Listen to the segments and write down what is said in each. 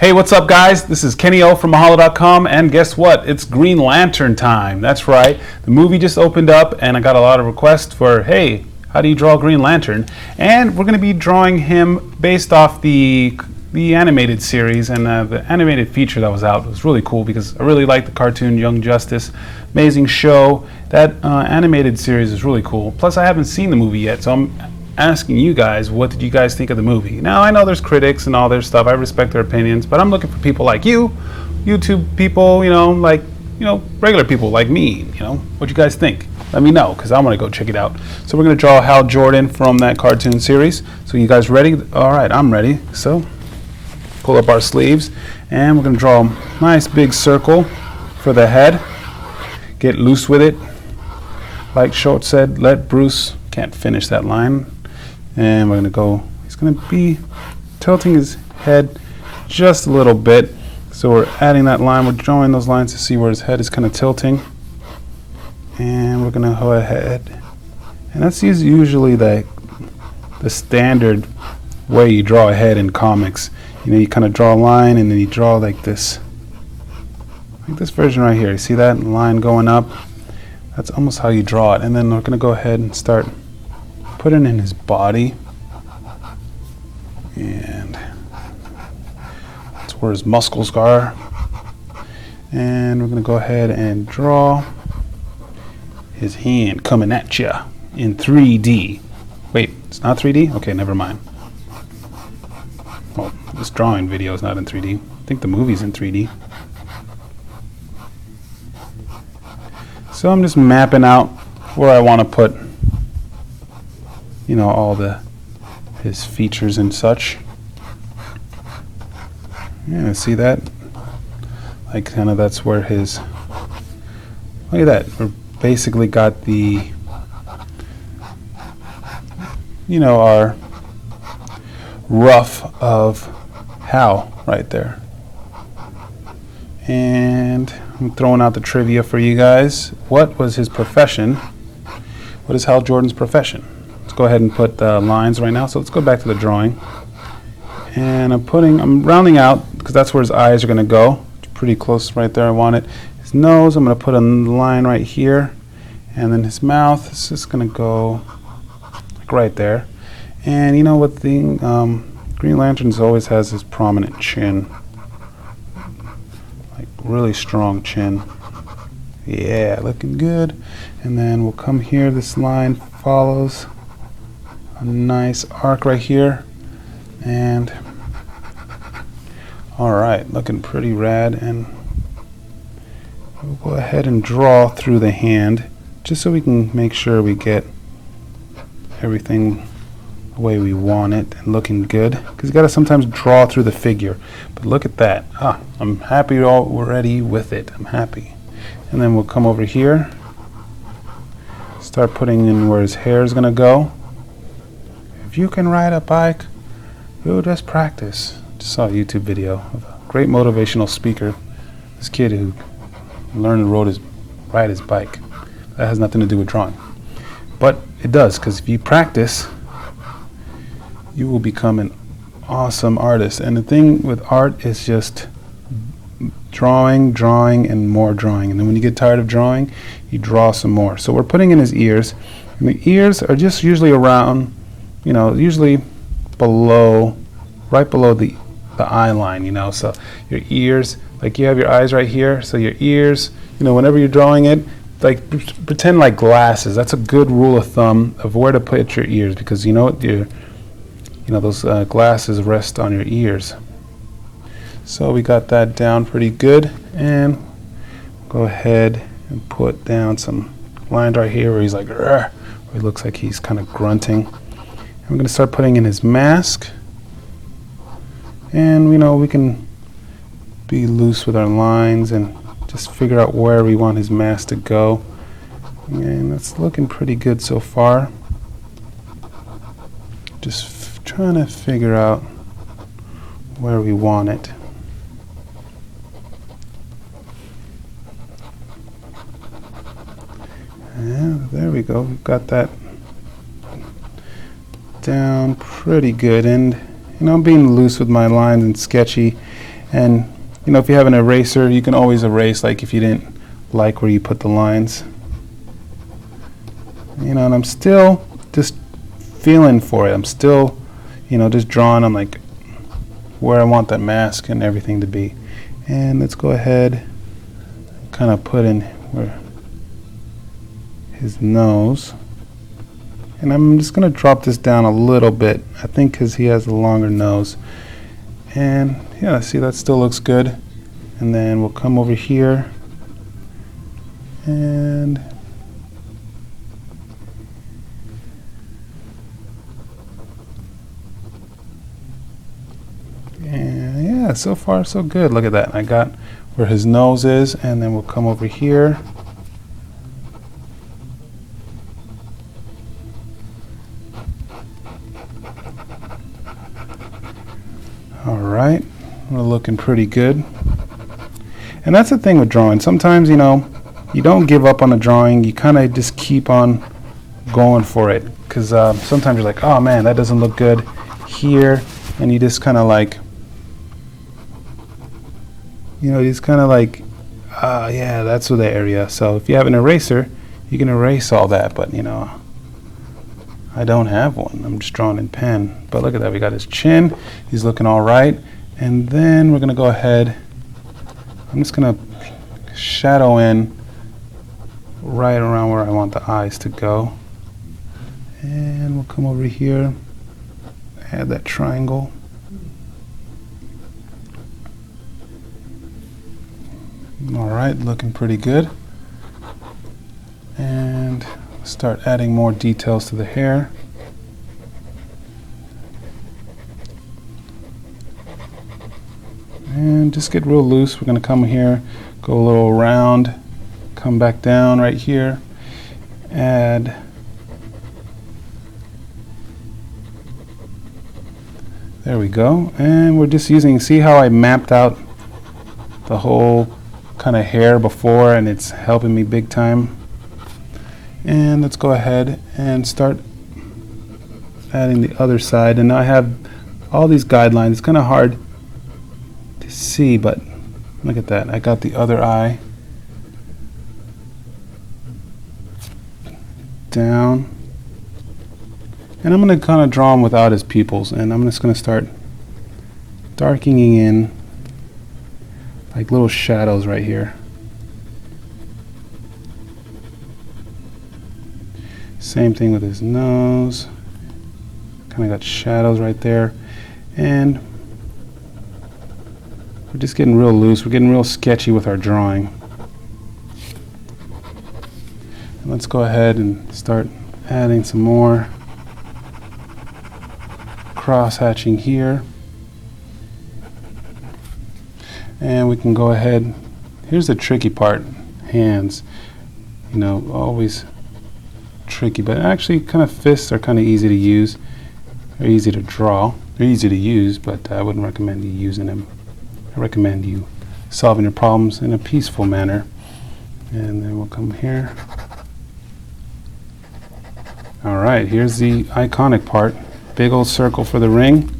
Hey, what's up, guys? This is Kenny O from Mahalo.com, and guess what? It's Green Lantern time. That's right. The movie just opened up, and I got a lot of requests for, hey, how do you draw Green Lantern? And we're going to be drawing him based off the animated series, and the animated feature that was out was really cool because I really like the cartoon Young Justice. Amazing show. That animated series is really cool. Plus, I haven't seen the movie yet, so I'm asking you guys, what did you guys think of the movie? Now, I know there's critics and all their stuff. I respect their opinions, but I'm looking for people like you, YouTube people, regular people like me. What you guys think? Let me know, because I want to go check it out. So we're going to draw Hal Jordan from that cartoon series. So you guys ready? All right, I'm ready. So pull up our sleeves, and we're going to draw a nice big circle for the head. Get loose with it. Like Schultz said, let Bruce, can't finish that line. And we're going to go, he's going to be tilting his head just a little bit. So we're adding that line, we're drawing those lines to see where his head is kind of tilting. And we're going to go ahead. And that's usually the standard way you draw a head in comics. You kind of draw a line and then you draw like this version right here. You see that line going up? That's almost how you draw it. And then we're going to go ahead and start putting in his body, and that's where his muscles are. And we're going to go ahead and draw his hand coming at you in 3D. Wait, it's not 3D? Okay, never mind. Well, this drawing video is not in 3D. I think the movie's in 3D. So I'm just mapping out where I want to put all his features and such. Yeah, see that? Like kind of that's where his, look at that. We're basically got the, our rough of Hal right there. And I'm throwing out the trivia for you guys. What was his profession? What is Hal Jordan's profession? Let's go ahead and put the lines right now. So let's go back to the drawing. And I'm rounding out because that's where his eyes are going to go. It's pretty close right there. I want it. His nose, I'm going to put a line right here. And then his mouth is just going to go like right there. And you know what thing? Green Lantern always has this prominent chin. Like really strong chin. Yeah, looking good. And then we'll come here. This line follows a nice arc right here. And alright, looking pretty rad. And we'll go ahead and draw through the hand just so we can make sure we get everything the way we want it and looking good, because you got to sometimes draw through the figure. But look at that. I'm happy already with it. I'm happy. And then we'll come over here, start putting in where his hair is going to go. If you can ride a bike, you'll just practice. Just saw a YouTube video of a great motivational speaker, this kid who learned and ride his bike. That has nothing to do with drawing, but it does, because if you practice, you will become an awesome artist. And the thing with art is just drawing, and more drawing. And then when you get tired of drawing, you draw some more. So we're putting in his ears. And the ears are just usually around, usually right below the eye line, So your ears, like you have your eyes right here. So your ears, whenever you're drawing it, like pretend like glasses. That's a good rule of thumb of where to put your ears, because those glasses rest on your ears. So we got that down pretty good, and go ahead and put down some lines right here where he's like, where he looks like he's kind of grunting. And we're going to start putting in his mask, and we can be loose with our lines and just figure out where we want his mask to go. And that's looking pretty good so far. Just trying to figure out where we want it. Yeah, there we go. We've got that down pretty good. And I'm being loose with my lines and sketchy. And you know, if you have an eraser, you can always erase, like if you didn't like where you put the lines. You know, and I'm still just feeling for it. I'm still, you know, just drawing on like where I want that mask and everything to be. And let's go ahead and kind of put in where his nose. And I'm just going to drop this down a little bit, I think because he has a longer nose. And yeah, see, that still looks good. And then we'll come over here and yeah, so far so good. Look at that. I got where his nose is, and then we'll come over here. All right, we're looking pretty good. And that's the thing with drawing. Sometimes, you know, you don't give up on a drawing. You kind of just keep on going for it. Because sometimes you're like, oh man, that doesn't look good here. And you just kind of like, you know, just kind of like, yeah, that's the area. So if you have an eraser, you can erase all that. But, you know, I don't have one. I'm just drawing in pen. But look at that. We got his chin. He's looking all right. And then we're going to go ahead. I'm just going to shadow in right around where I want the eyes to go. And we'll come over here, add that triangle. All right, looking pretty good. And start adding more details to the hair. And just get real loose. We're going to come here, go a little around, come back down right here, add there we go. And we're just using, see how I mapped out the whole kind of hair before, and it's helping me big time. And let's go ahead and start adding the other side. And now I have all these guidelines. It's kind of hard to see, but look at that. I got the other eye down. And I'm going to kind of draw him without his pupils. And I'm just going to start darkening in like little shadows right here. Same thing with his nose. Kind of got shadows right there. And we're just getting real loose. We're getting real sketchy with our drawing. And let's go ahead and start adding some more cross hatching here. And we can go ahead. Here's the tricky part, hands. You know, always tricky, but actually kind of fists are kind of easy to use. They're easy to draw. They're easy to use, but I wouldn't recommend you using them. I recommend you solving your problems in a peaceful manner. And then we'll come here. All right, here's the iconic part. Big old circle for the ring.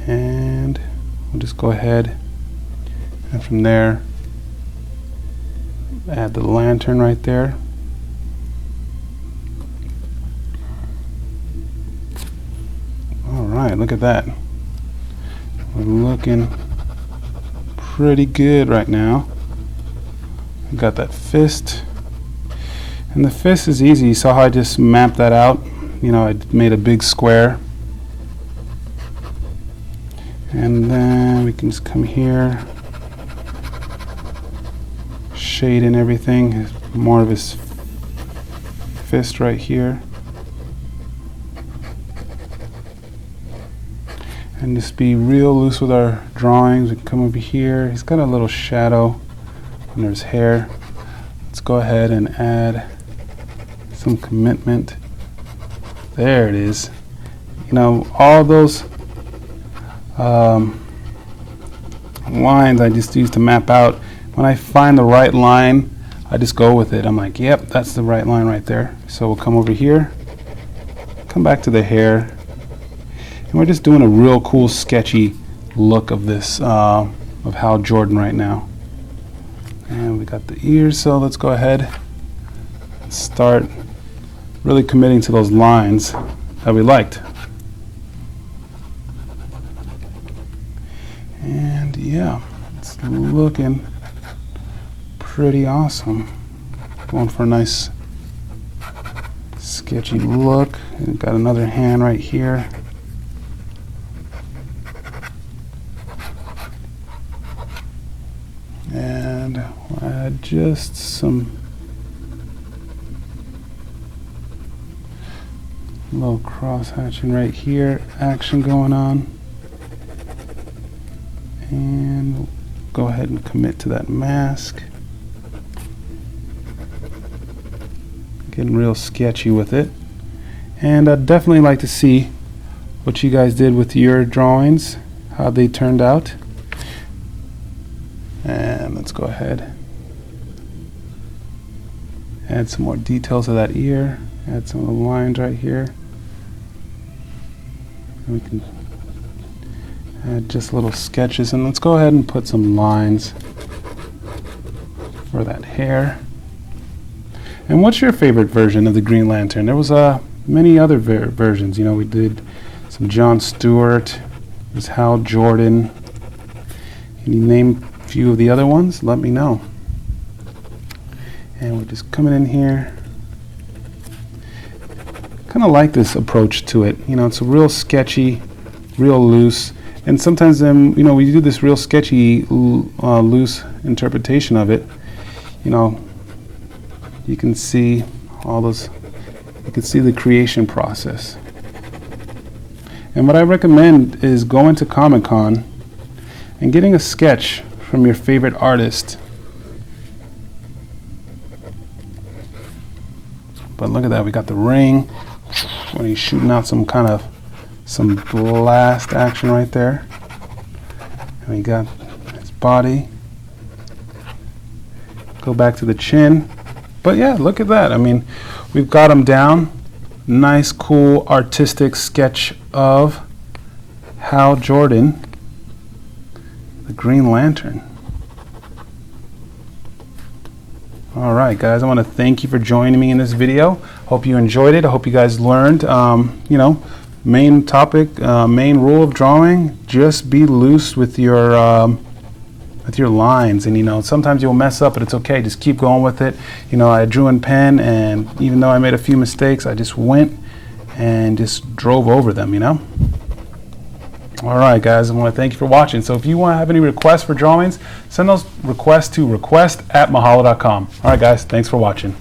And we'll just go ahead and from there add the lantern right there. All right, look at that. We're looking pretty good right now. We got that fist. And the fist is easy. You saw how I just mapped that out. You know, I made a big square. And then we can just come here, shade in everything. More of his fist right here. And just be real loose with our drawings. We can come over here. He's got a little shadow under his hair. Let's go ahead and add some commitment. There it is. You know, all those lines I just use to map out. When I find the right line, I just go with it. I'm like, yep, that's the right line right there. So we'll come over here, come back to the hair, and we're just doing a real cool sketchy look of this of Hal Jordan right now. And we got the ears, so let's go ahead and start really committing to those lines that we liked. And yeah, it's looking pretty awesome. Going for a nice sketchy look. And got another hand right here. And we'll add just some little cross hatching right here, action going on. And we'll go ahead and commit to that mask. Getting real sketchy with it. And I'd definitely like to see what you guys did with your drawings, how they turned out. And let's go ahead, add some more details to that ear, add some of the lines right here. And we can add just little sketches, and let's go ahead and put some lines for that hair. And what's your favorite version of the Green Lantern? There was many other versions. You know, we did some John Stewart, there's Hal Jordan. Can you name a few of the other ones? Let me know. And we're just coming in here. Kind of like this approach to it. You know, it's a real sketchy, real loose. And sometimes you know, we do this real sketchy, loose interpretation of it. You know, you can see all those, you can see the creation process. And what I recommend is going to Comic-Con and getting a sketch from your favorite artist. But look at that, we got the ring when he's shooting out some blast action right there. And we got his body. Go back to the chin. But yeah, look at that. I mean, we've got him down. Nice, cool, artistic sketch of Hal Jordan, the Green Lantern. All right, guys, I want to thank you for joining me in this video. Hope you enjoyed it. I hope you guys learned, you know, main topic, main rule of drawing, just be loose with your lines. And you know, sometimes you'll mess up, but it's okay, just keep going with it. You know, I drew in pen, and even though I made a few mistakes, I just went and just drove over them, you know. All right, guys, I want to thank you for watching. So if you want to have any requests for drawings, send those requests to request@mahalo.com. All right, guys, thanks for watching.